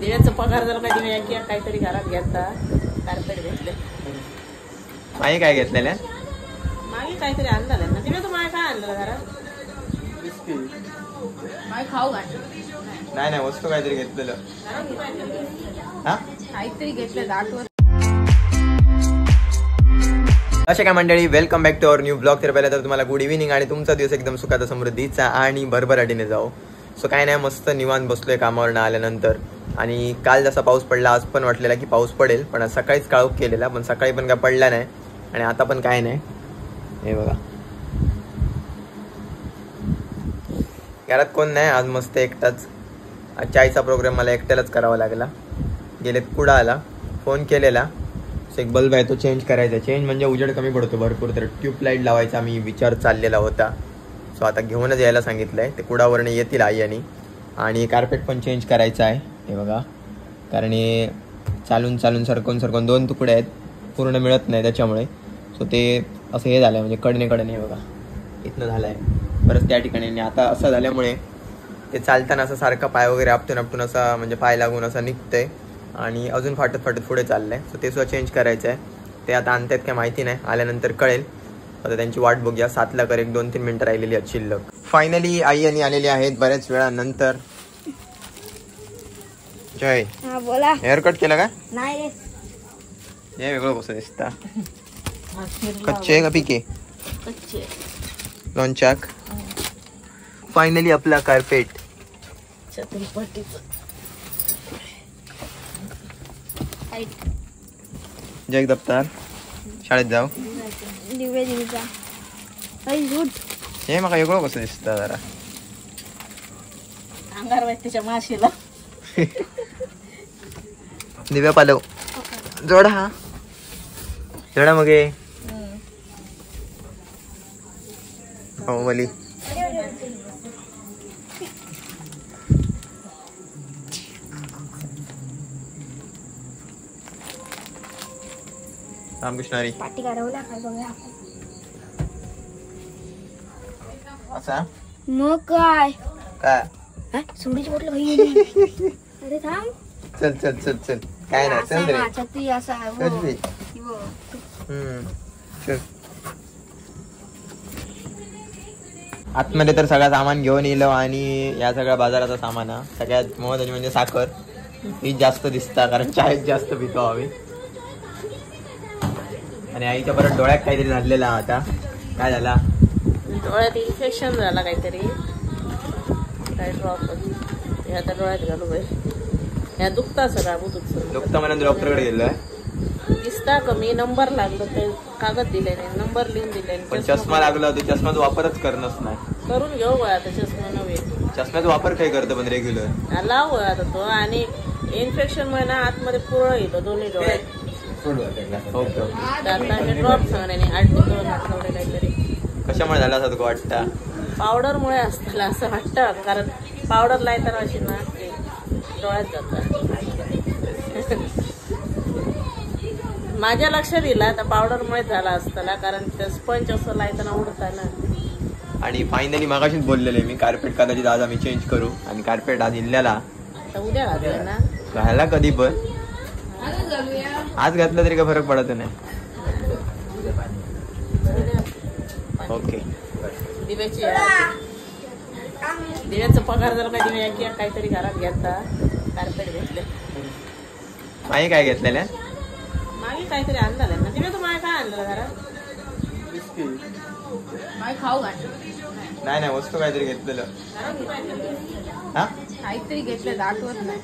दिव्याचा पगार जर का दिव्या किंवा काहीतरी घरात घेता कार्पेट घेतले. मागे काय घेतलेलं? मागे काहीतरी आणलं ना दिव्या. तू मागे काय आणलं घरात? मागे खाऊ घातलं नाही नाही, वस्तू काहीतरी घेतलेलं. हा काहीतरी घेतलं आठवत. अशा काय मंडळी, welcome back to our new blog. तर पहिला तर तुम्हाला गुड इव्हिनिंग आणि तुमचा दिवस एकदम सुखाचा समृद्धीचा आणि भरभराटीने जाओ. सो काय नाही, मस्त निवांत बसलोय कामावरनं आल्यानंतर. आणि काल जसा पाऊस पडला आज पण वाटलेला की पाऊस पडेल, पण आज सकाळीच काळोख केलेला, पण सकाळी पण काय पडला नाही आणि आता पण काय नाही. हे बघा घरात कोण नाही आज, मस्त एकटाच. चायचा प्रोग्राम मला एकट्यालाच करावा लागला. गेलेत कुडाला, फोन केलेला, एक बल्ब आहे तो चेंज करायचा. चेंज म्हणजे उजेड कमी पडतो भरपूर, तर ट्यूबलाईट लावायचा मी विचार चाललेला होता. सो आता घेऊनच यायला सांगितलंय. ते कुडावरने येतील आई. आणि कार्पेट पण चेंज करायचं आहे. हे बघा, कारण हे चालून चालून सरकून 2 तुकडे आहेत, पूर्ण मिळत नाही त्याच्यामुळे. सो ते असं हे झालं म्हणजे कडने हे बघा इथनं झालं आहे परत त्या ठिकाणी. आता असं झाल्यामुळे ते चालताना असं सारखं पाय वगैरे आपटून असा म्हणजे पाय लागून असं निघतंय आणि अजून फाटत पुढे चाललंय. सो ते सुद्धा चेंज करायचं आहे. ते आता आणतायत काय माहिती नाही, आल्यानंतर कळेल. आता त्यांची वाट बघूया. 7ला कर 1-2-3 मिनिटं राहिलेली आहेत शिल्लक. फायनली आई आणि आलेली आहेत बऱ्याच वेळानंतर. जय बोला. हेअरकट केलं का? नाही हे वेगळं कसं दिसता. कच्चे का पिके? कच्चे. लोणचाक. फायनली आपला कार्पेट. जय दप्तर शाळेत जाऊ. हे मग वेगळं कसं दिसतं जरा. अंगार त्याच्या माशीला दिव्या पालव जोडा मग हो मली. रामकृष्णारी पाटी काढवला काय बघा असा मग काय काय सोडीची बॉटल खाई गेली. अरे थांब, चल काय नाही, चल रे. छत्री असा चल. आतमध्ये तर सगळं सामान घेऊन येलो आणि या सगळ्या बाजाराचा सामान सगळ्यात महत्वाची म्हणजे साखर. ही जास्त दिसता कारण चायच जास्त पितो आम्ही. आणि आईच्या परत डोळ्यात काहीतरी झालेला. आता काय झाला? डोळ्यात इन्फेक्शन झाला काहीतरी. काय ड्रॉप आता डोळ्यात घालू बाई. ह्या दुखता सगळा दुखता म्हणून डॉक्टरकडे गेलोय. दिसता कमी. नंबर लागलो ते कागद दिले नाही, नंबर लिहून दिले. पण चष्मा लागला होता, चष्माचा वापरच करणंच नाही. करून घेऊ बघा आता चष्मा नव्हे. चष्म्याचा वापर काय करतो पण रेग्युलर लाव आता तो. आणि इन्फेक्शन मुळे ना आतमध्ये पुरळ येतो दोन्ही डोळ्यात. आता मी ड्रॉप सांगणे 8 ते 2 आठवडे काहीतरी. कशामुळे झाला असं वाटतं? पावडर मुळे असताना असं वाटतं, कारण पावडर लायताना अशी ना डोळ्यात जातात. माझ्या लक्षात येईल आता पावडर मुळे झाला असताना, कारण ते स्पंज असं लायताना उडताना. आणि फायनली मागाशीच बोललेले मी, कार्पेट कदाचित आज आम्ही चेंज करू. आणि कार्पेट आज इल्ल्याला उद्या घातलं ना, घायला कधी पण आज घातलं तरी काय फरक पडत नाही. ओके. दिव्याचा पगार जर का दिव्या किंवा काहीतरी घरात घेता कार्पेट घेतले. मागे काय घेतलेलं? मागे काहीतरी आणलं ना दिव्या. तू मागे काय आणलं घरात? मागे खाऊ घातलं. नाही वस्तू काहीतरी घेतलेलं. हा काहीतरी घेतलं आठवत नाही.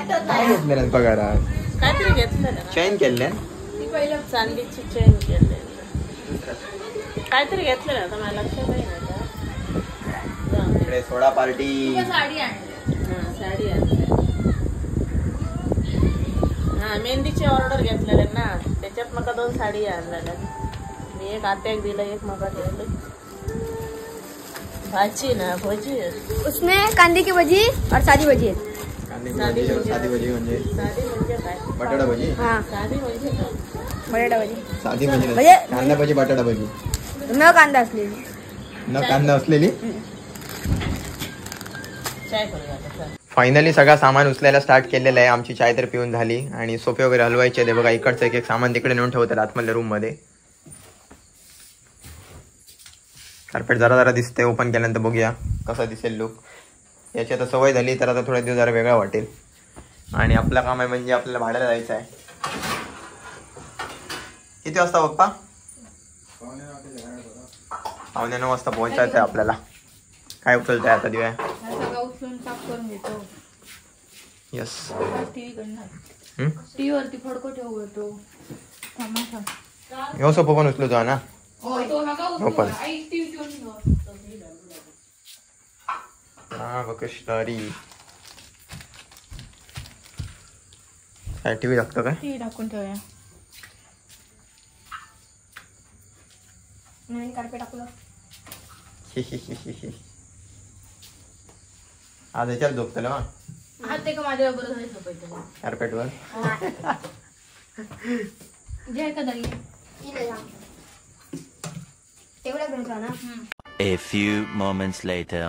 काय घेतलेलं पगारात? काहीतरी घेतलं चेन केले. चांदीची चेन केले. काहीतरी घेतलं ना, मला लक्षात नाही. इकडे सोडा पार्टी. साडी आणली. हा मेहंदीची ऑर्डर घेतलेले ना, त्याच्यात मका 2 साडी आणलेल्या. मी एक आत्याक दिलं, एक मका ठेवलं. भाजी ना भजी, उसमें कांदे की भजी और सादी भजी है. साधी भजी म्हणजे काय? बटाटा भजी. हाँ साधी म्हणजे बटाटा भजी. साधी भजी म्हणजे कांदा भजी बटाटा भजी न कांदा असलेली. न कांदा असलेली. चाय करूया. फायनली सगळा सामान उचलायला स्टार्ट केलेलं आहे. आमची चाय तर पिऊन झाली आणि सोफे वगैरे हलवायचे ते बघा. इकडचं एक सामान तिकडे नेऊन ठेवतात आतमधल्या रूम मध्ये. कार्पेट जरा जरा दिसते. ओपन केल्यानंतर बघूया कसा दिसेल लुक. याची आता सवय झाली तर आता थोड्या दिवस जरा वेगळा वाटेल. आणि आपलं काम आहे म्हणजे आपल्याला भाड्याला जायचं आहे. किती वाजता पप्पा? 9:15 वाजता पोहोचायचं आहे आपल्याला. काय उचलत आहे आता दिव्या? यस. टीव्ही वरती फडको ठेवतो. ह्यो सोपं पण उचलतो ना. ओपन हा बकशदारी. काय टीव्ही लागतो काय? टीव्ही टाकून ठेवूया. नवीन कार्पेट टाकलं. आज याच्यावर झोपतलं हा. ते का माझ्या बरोबर झोपायचं कार्पेटवर. जे का दरी तेवढ्या घ्यायचा ना. A few moments later.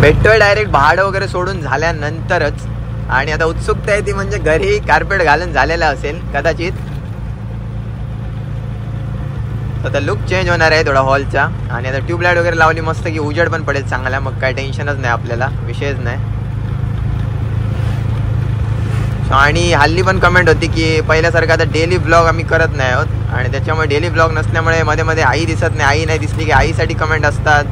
भेटतोय डायरेक्ट भाडं वगैरे सोडून झाल्यानंतरच. आणि आता उत्सुकता आहे ती म्हणजे घरी कार्पेट घालून झालेला असेल कदाचित. आता लुक चेंज होणार आहे थोडा हॉलचा. आणि आता ट्यूबलाईट वगैरे लावली मस्त की उजेड पण पडेल चांगला. मग काय टेन्शनच नाही आपल्याला, विषयच नाही. आणि हल्ली पण कमेंट होती की पहिल्यासारखं आता डेली ब्लॉग आम्ही करत नाही आहोत. आणि त्याच्यामुळे डेली ब्लॉग नसल्यामुळे मध्ये मध्ये आई दिसत नाही. आई नाही दिसली की आईसाठी कमेंट असतात.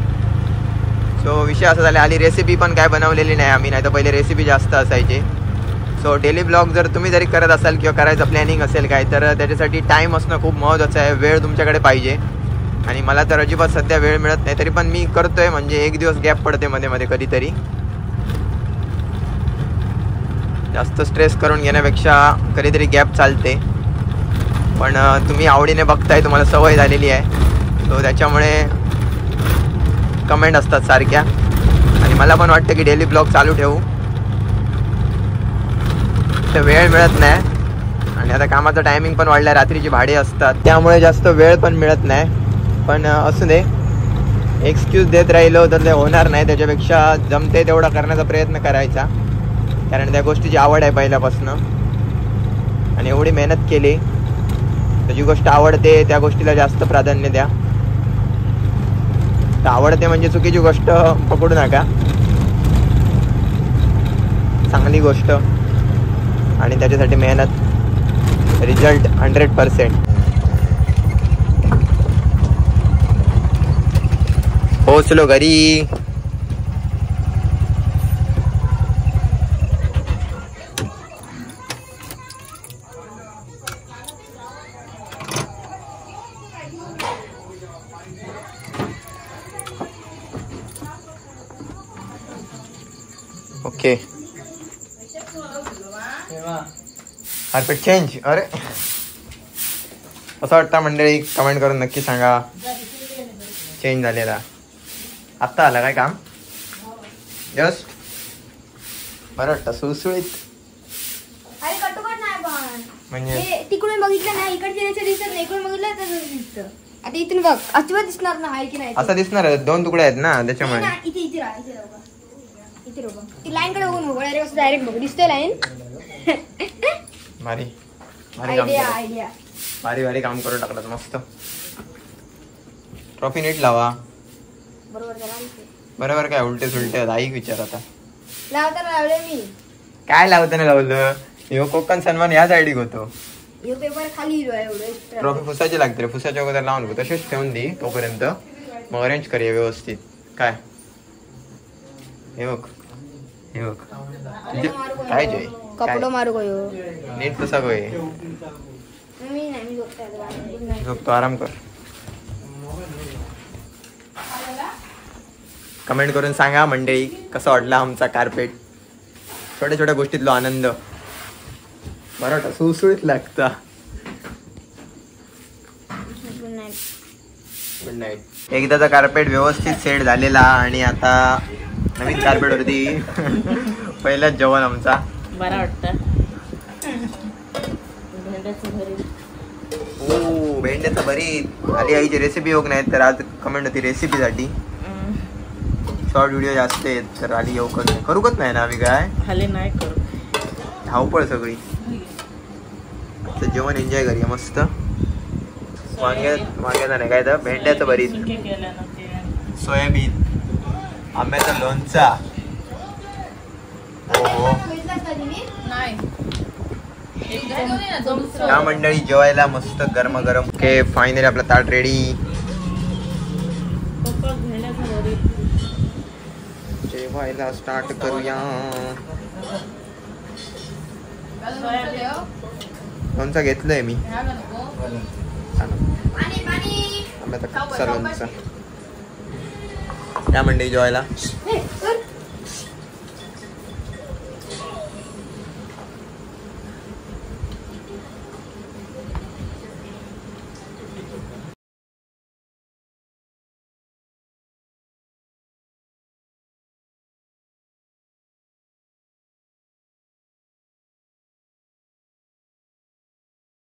सो विषय असा झाला. आली रेसिपी पण काय बनवलेली नाही आम्ही. नाही तर पहिले रेसिपी जास्त असायची. सो डेली ब्लॉग जर तुम्ही जरी करत असाल किंवा करायचं प्लॅनिंग असेल काय तर त्याच्यासाठी टाईम असणं खूप महत्त्वाचं आहे. वेळ तुमच्याकडे पाहिजे. आणि मला तर अजिबात सध्या वेळ मिळत नाही. तरी पण मी करतोय म्हणजे एक दिवस गॅप पडते मध्ये मध्ये कधीतरी. जास्त स्ट्रेस करून घेण्यापेक्षा कधीतरी गॅप चालते. पण तुम्ही आवडीने बघताय, तुम्हाला सवय झालेली आहे. सो त्याच्यामुळे कमेंट असतात सारख्या. आणि मला पण वाटतं की डेली ब्लॉग चालू ठेवू. तर वेळ मिळत नाही. आणि आता कामाचा टायमिंग पण वाढला. रात्रीची भाडे असतात त्यामुळे जास्त वेळ पण मिळत नाही. पण असू दे, एक्सक्यूज देत राहिलो तर ते होणार नाही. त्याच्यापेक्षा जमते तेवढा करण्याचा प्रयत्न करायचा. कारण त्या गोष्टीची आवड आहे पहिल्यापासून. आणि एवढी मेहनत केली तर जी गोष्ट आवडते त्या गोष्टीला जास्त प्राधान्य द्या. तर आवडते म्हणजे चुकीची गोष्ट पकडू नका. चांगली गोष्ट आणि त्याच्यासाठी मेहनत, रिझल्ट 100%. पोहोचलो घरी. ओके. Carpet change. अरे असं वाटतं मंडळी, कमेंट करून नक्की सांगा चेंज झालेला. आत्ता आला काय काम? जस्ट बरं वाटतं सुळसुळीत. अरे कटोकट नाही पण म्हणजे तिकडून बघितलं ना इकडचे रेषा दिसत नाही. इकडून बघितलं तर दिसतं. आता इथून बघ अजिबात दिसणार ना आहे की नाही. असं दिसणार. 2 तुकडे आहेत ना त्याच्यामुळे. इथे इथे राहा. इथे राहा. इथे राहा. ती लाईन कडे बघून बघ. डायरेक्ट बघ दिसतोय लाईन. भारी भारी काम आयडिया केलं. आयडिया. भारी भारी काम करून टाकलं मस्त. ट्रॉफी नीट लावा. बरोबर झाला. बरोबर काय उलटे सुलटे ऐक विचार. आता लावताना लावले मी. काय लावताना लावलं? ह्यो कोकण सन्मान या साईडिक होतो. हे पेपर खाली हिरो आहे एवढं. ट्रॉफी फुसाची लागते रे. फुसाच्या अगोदर लावून घेऊ. तसेच ठेवून दे तोपर्यंत. मग अरेंज करूया व्यवस्थित. काय हे बघ, हे बघ काय जय कपडो मारू गयो. नीट पुसा गोय. मी नाही, मी झोपते. झोपतो, आराम कर. कमेंट करून सांगा मंडळी कसा वाटला आमचा कार्पेट. छोट्या छोट्या गोष्टीतलो आनंद. बरं वाटतं, सुळसुळीत लागता. Good night. एकदाचा कार्पेट व्यवस्थित सेट झालेला आणि आता नवीन कार्पेट वरती पहिलाच जेवण आमचा. बरा वाटतं. ओ भेंड्याचं भरीत. आली आईची रेसिपी योग नाही तर आज कमेंट होती रेसिपीसाठी. शॉर्ट व्हिडिओ जास्त आहेत तर आली येऊ करूकच नाही ना आम्ही काय खाली नाही करू. धावपळ सगळी. आता जेवण एन्जॉय करूया मस्त. वांग्याचा नाही काय तर भेंड्याचं भरीत, सुके केलं ना ते. सोयाबीन, आंब्याचा लोणचा. हो नाही या मंडळी जेवायला मस्त गरम. ओके फायनली आपला ताट रेडी. जेवायला स्टार्ट करूया. लोणचा घेतलंय मी. आंब्याचा कच्चा लोणचा. या मंडळी जेवायला